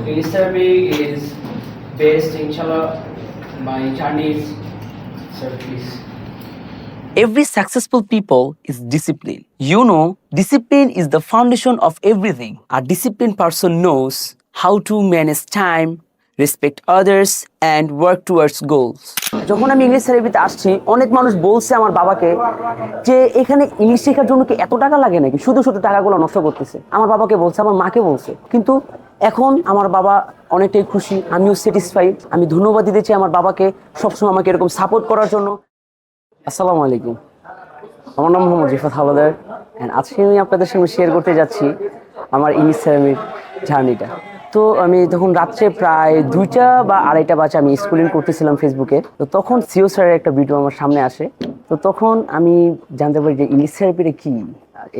English therapy is based, inshallah, my journey is, sir, please. Every successful people is disciplined. You know, discipline is the foundation of everything. A disciplined person knows how to manage time, respect others, and work towards goals. যখন আমি English থেরাপিতে আসছি, অনেক মানুষ বলছে আমার বাবাকে যে এখানে ইংলিশ শেখার জন্য কি এত টাকা লাগে নাকি, শুধু শুধু টাকাগুলো নষ্ট করতেছে। আমার বাবাকে বলছে, আমার মাকে বলছে, কিন্তু এখন আমার বাবা অনেকটাই খুশি, আমিও স্যাটিসফাইড। আমি ধন্যবাদ দিতে চাই আমার বাবাকে সবসময় আমাকে এরকম সাপোর্ট করার জন্য। আসসালামু আলাইকুম, আমার নাম মোহাম্মদ রিফাত হাওলাদার, অ্যান্ড আজকে আমি আপনাদের সঙ্গে শেয়ার করতে যাচ্ছি আমার ইংলিশ থেরাপির জার্নিটা। তো আমি তখন রাত্রে প্রায় 2টা বা 2:30 বাজে আমি স্কুলিং করতেছিলাম ফেসবুকে। তো তখন সিও স্যারের একটা ভিডিও আমার সামনে আসে। তো তখন আমি জানতে পারি যে ইংলিশ থেরাপিটা কি,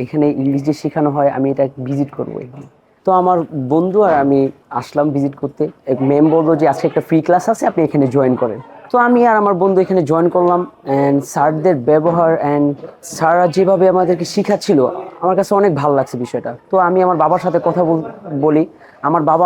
এখানে ইংলিশ যে শেখানো হয় আমি এটা ভিজিট করবো এখানে। তো আমার বন্ধু আর আমি আসলাম ভিজিট করতে। ম্যাম বললো যে আজকে একটা ফ্রি ক্লাস আছে, আপনি এখানে জয়েন করেন। তো আমি আর আমার বন্ধু এখানে জয়েন করলাম, অ্যান্ড স্যারদের ব্যবহার অ্যান্ড স্যাররা যেভাবে আমাদেরকে শেখাচ্ছিল আমার কাছে অনেক ভালো লাগছে বিষয়টা। তো আমি আমার বাবার সাথে কথা বলি। আমার বাবা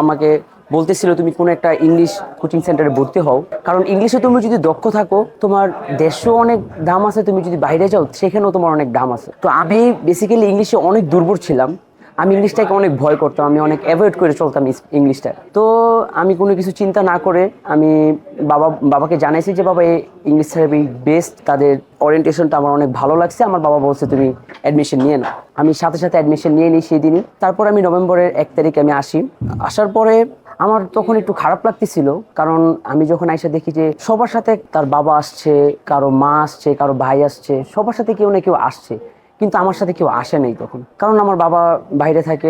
আমাকে বলতেছিল তুমি কোনো একটা ইংলিশ কোচিং সেন্টারে ভর্তি হও, কারণ ইংলিশে তুমি যদি দক্ষ থাকো তোমার দেশেও অনেক দাম আছে, তুমি যদি বাইরে যাও সেখানেও তোমার অনেক দাম আছে। তো আমি বেসিক্যালি ইংলিশে অনেক দুর্বল ছিলাম, আমি ইংলিশটাকে অনেক ভয় করতাম, আমি অনেক অ্যাভয়েড করে চলতাম ইংলিশটা। তো আমি কোনো কিছু চিন্তা না করে আমি বাবাকে জানাইছি যে বাবা এই ইংলিশ থেরাপি বেস্ট, তাদের ওরিয়েন্টেশনটা আমার অনেক ভালো লাগছে। আমার বাবা বলছে তুমি অ্যাডমিশন নিয়ে নাও। আমি সাথে সাথে অ্যাডমিশন নিয়ে নিই সেই দিনই। তারপর আমি নভেম্বরের 1 তারিখে আমি আসি। আসার পরে আমার তখন একটু খারাপ লাগতেছিল, কারণ আমি যখন আইসা দেখি যে সবার সাথে তার বাবা আসছে, কারো মা আসছে, কারো ভাই আসছে, সবার সাথে কেউ না কেউ আসছে, কিন্তু আমার সাথে কেউ আসে নাই তখন, কারণ আমার বাবা বাইরে থাকে,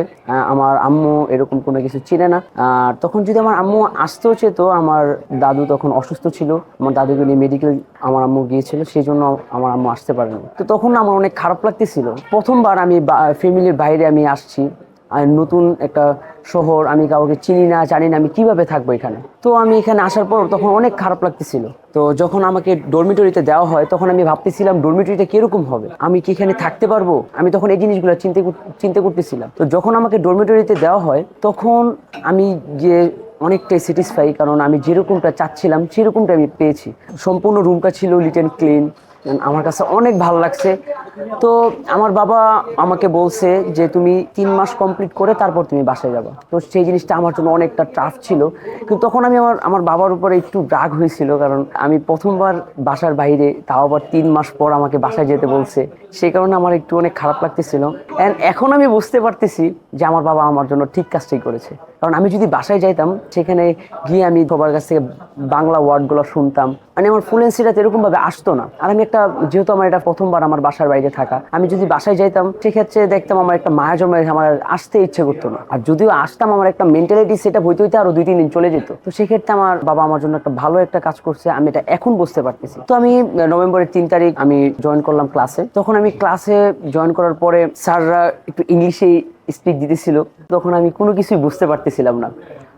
আমার আম্মু এরকম কোনো কিছু চিনে না। আর তখন যদি আমার আম্মু আসতেও চেত, আমার দাদু তখন অসুস্থ ছিল, আমার দাদুকে নিয়ে মেডিকেল আমার আম্মু গিয়েছিল, সেই জন্য আমার আম্মু আসতে পারেনি। তো তখন আমার অনেক খারাপ লাগতেছিল, প্রথমবার আমি ফ্যামিলির বাইরে আমি আসছি, আর নতুন একটা শহর, আমি কাউকে চিনি না জানি না, আমি কিভাবে থাকবো এখানে। তো আমি এখানে আসার পর তখন অনেক খারাপ লাগতেছিল। তো যখন আমাকে ডরমিটরিতে দেওয়া হয় তখন আমি ভাবতেছিলাম ডরমিটরিটা কিরকম হবে, আমি কি এখানে থাকতে পারবো, আমি তখন এই জিনিসগুলো চিন্তা করতেছিলাম। তো যখন আমাকে ডরমিটরিতে দেওয়া হয় তখন আমি গিয়ে অনেকটাই স্যাটিসফাই, কারণ আমি যেরকমটা চাচ্ছিলাম সেরকমটা আমি পেয়েছি। সম্পূর্ণ রুমটা ছিল লিট অ্যান্ড ক্লিন, আমার কাছে অনেক ভালো লাগছে। তো আমার বাবা আমাকে বলছে যে তুমি 3 মাস কমপ্লিট করে তারপর তুমি বাসায় যাবা। তো সেই জিনিসটা আমার জন্য অনেকটা টাফ ছিল, কিন্তু তখন আমি আমার বাবার উপরে একটু রাগ হয়েছিল, কারণ আমি প্রথমবার বাসার বাইরে, তাও আবার 3 মাস পর আমাকে বাসায় যেতে বলছে, সেই কারণে আমার একটু অনেক খারাপ লাগতেছিল। অ্যান্ড এখন আমি বুঝতে পারতেছি যে আমার বাবা আমার জন্য ঠিক কাজটাই করেছে, কারণ আমি যদি বাসায় যাইতাম সেখানে গিয়ে আমি সবার কাছ থেকে বাংলা ওয়ার্ডগুলো শুনতাম, মানে আমার ফ্লুয়েন্সিটা এরকম ভাবে আসতো না। আর আমি একটা, যেহেতু আমার এটা প্রথমবার আমার বাসার বাইরে থাকা, আমি যদি বাসায় যাইতাম সেক্ষেত্রে দেখতাম আমার একটা মায়া জমে, আমার আসতে ইচ্ছে করতো না। আর যদিও আসতাম আমার একটা মেন্টালিটি সেটা হইতে হইতে আরো 2-3 দিন চলে যেত। তো সেক্ষেত্রে আমার বাবা আমার জন্য একটা ভালো একটা কাজ করছে, আমি এটা এখন বুঝতে পারতেছি। তো আমি নভেম্বরের 3 তারিখ আমি জয়েন করলাম ক্লাসে। তখন আমি ক্লাসে জয়েন করার পরে স্যাররা একটু ইংলিশে স্পিচ দিতেছিল, তখন আমি কোনো কিছুই বুঝতে পারতেছিলাম না,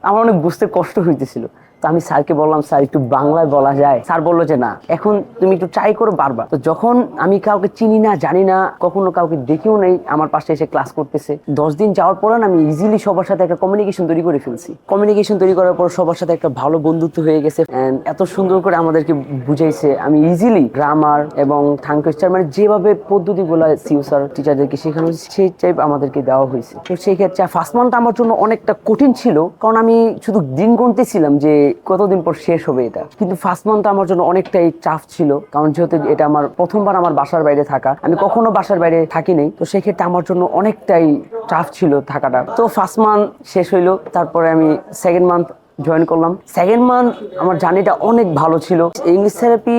আমার অনেক বুঝতে কষ্ট হইতেছিল। তো আমি স্যারকে বললাম স্যার একটু বাংলায় বলা যায়, স্যার বললো যে না, এখন তুমি একটু ট্রাই করো বারবার। তো যখন আমি কাউকে চিনি না জানি না, কখনো কাউকে দেখেও নেই, আমার পাশে এসে ক্লাস করতেছে, 10 দিন যাওয়ার পর আমি ইজিলি সবার সাথে একটা কমিউনিকেশন তৈরি করে ফেলছি। কমিউনিকেশন তৈরি করার পর সবার সাথে একটা ভালো বন্ধুত্ব হয়ে গেছে, এন্ড এত সুন্দর করে আমাদেরকে বুঝাইছে, আমি ইজিলি গ্রামার এবং থাং কোয়েশ্চন, মানে যেভাবে পদ্ধতিগুলো সিউ স্যার টিচারদেরকে শেখানো হয়েছে সেই টাইপ আমাদেরকে দেওয়া হয়েছে। তো সেই ক্ষেত্রে ফার্স্ট মান্থটা আমার জন্য অনেকটা কঠিন ছিল, কারণ আমি শুধু দিন গুনতেছিলাম যে কতদিন পর শেষ হবে এটা। কিন্তু ফার্স্ট মান্থ আমার জন্য অনেকটাই টাফ ছিল, কারণ যেহেতু এটা আমার প্রথমবার আমার বাসার বাইরে থাকা, আমি কখনো বাসার বাইরে থাকি নাই। তো সেক্ষেত্রে আমার জন্য অনেকটাই টাফ ছিল থাকাটা। তো ফার্স্ট মান্থ শেষ হইলো, তারপরে আমি সেকেন্ড মান্থ জয়েন করলাম। সেকেন্ড মান্থ আমার জার্নিটা অনেক ভালো ছিল। English therapy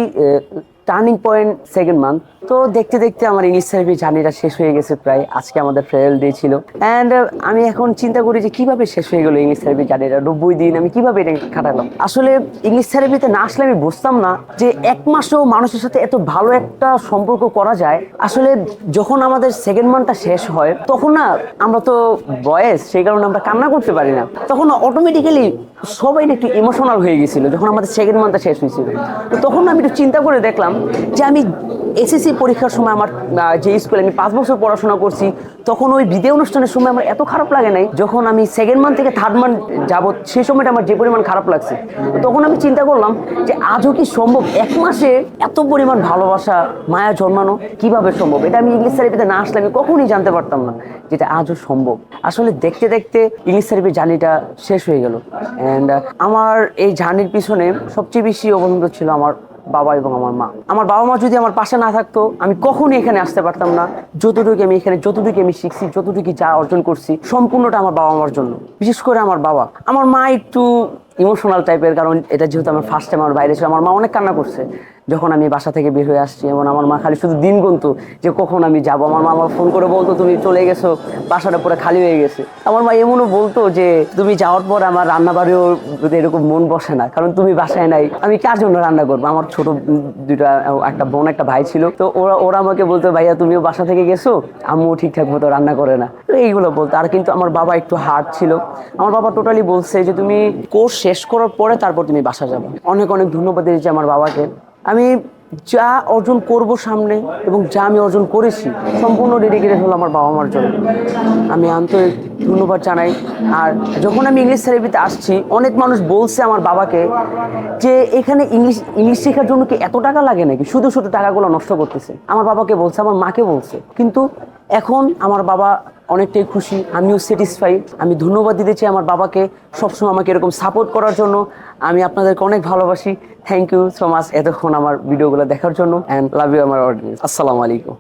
turning point second month. তো দেখতে দেখতে আমার ইংলিশ থেরাপি জার্নিটা শেষ হয়ে গেছে প্রায়। আজকে আমাদের ফেয়ারওয়েল ডে ছিল, অ্যান্ড আমি এখন চিন্তা করি যে কিভাবে শেষ হয়ে গেল ইংলিশ থেরাপি জার্নিটা। 90 দিন আমি কিভাবে এটা কাটালাম। আসলে ইংলিশ থেরাপিতে না আসলে আমি বুঝতাম না যে 1 মাসেও মানুষের সাথে এত ভালো একটা সম্পর্ক করা যায়। আসলে যখন আমাদের সেকেন্ড মান্থটা শেষ হয় তখন না, আমরা তো বয়েস, সেই কারণে আমরা কান্না করতে পারি না, তখন অটোমেটিক্যালি সবাই না একটু ইমোশনাল হয়ে গেছিল যখন আমাদের সেকেন্ড মান্থটা শেষ হয়েছিল। তো তখন আমি একটু চিন্তা করে দেখলাম যে আমি এসএসসি পরীক্ষার সময় আমার যে স্কুলে আমি 5 বছর পড়াশোনা করছি, তখন ওই বিদায় অনুষ্ঠানের সময় আমার এত খারাপ লাগে নাই, যখন আমি সেকেন্ড মান্থ থেকে থার্ড মান্থ যাবত সেই সময়টা আমার যে পরিমাণ খারাপ লাগছে। তো তখন আমি চিন্তা করলাম যে আজও কি সম্ভব 1 মাসে এত পরিমাণ ভালোবাসা মায়া জন্মানো, কিভাবে সম্ভব? এটা আমি ইংলিশ থেরাপিতে না আসলে আমি কখনোই জানতে পারতাম না যেটা আজও সম্ভব। আসলে দেখতে দেখতে ইংলিশ থেরাপির জার্নিটা শেষ হয়ে গেল। অ্যান্ড আমার এই জার্নির পিছনে সবচেয়ে বেশি অবদান ছিল আমার বাবা এবং আমার মা। আমার বাবা মা যদি আমার পাশে না থাকতো আমি কখনোই এখানে আসতে পারতাম না। যতটুকু আমি শিখছি, যতটুকু যা অর্জন করছি, সম্পূর্ণটা আমার বাবা মার জন্য। বিশেষ করে আমার বাবা। আমার মা একটু ইমোশনাল টাইপের, কারণ এটা যেহেতু আমার ফার্স্ট টাইম আমার বাইরে ছিল। আমার মা অনেক কান্না করছে যখন আমি বাসা থেকে বের হয়ে আসছি, এবং আমার মা খালি শুধু দিন গুনতো যে কখন আমি যাব। আমার মা আমার ফোন করে বলতো তুমি চলে গেছো, বাসাটা পুরো খালি হয়ে গেছে। আমার মা এমনও বলতো যে তুমি যাওয়ার পর আমার রান্না বাড়িও এরকম মন বসে না, কারণ তুমি বাসায় নাই, আমি কার জন্য রান্না করবো? আমার ছোট দুইটা, একটা বোন একটা ভাই ছিল, তো ওরা আমাকে বলতো ভাইয়া তুমিও বাসা থেকে গেছো, আম্মু ঠিকঠাক মতো রান্না করে না, তো এইগুলো বলতো। আর কিন্তু আমার বাবা একটু হার্ড ছিল। আমার বাবা টোটালি বলছে যে তুমি কোর্স শেষ করার পরে তারপর তুমি বাসা যাবে। অনেক অনেক ধন্যবাদ দিয়েছি আমার বাবাকে। আমি যা অর্জন করব সামনে এবং যা আমি অর্জন করেছি সম্পূর্ণ ডেডিকেটেড হলো আমার বাবা মার জন্য। আমি আন্তরিক ধন্যবাদ জানাই। আর যখন আমি ইংলিশ থেরাপিতে আসছি, অনেক মানুষ বলছে আমার বাবাকে যে এখানে ইংলিশ শেখার জন্য কি এত টাকা লাগে নাকি, শুধু শুধু টাকাগুলো নষ্ট করতেছে। আমার বাবাকে বলছে, আমার মাকে বলছে। কিন্তু এখন আমার বাবা অনেকটাই খুশি, আমিও স্যাটিসফাই। আমি ধন্যবাদ দিতে চাই আমার বাবাকে সবসময় আমাকে এরকম সাপোর্ট করার জন্য। আমি আপনাদেরকে অনেক ভালোবাসি। থ্যাংক ইউ সো মাচ এতক্ষণ আমার ভিডিওগুলো দেখার জন্য। অ্যান্ড লাভ ইউ আমার অডিয়েন্স। আসসালামু আলাইকুম।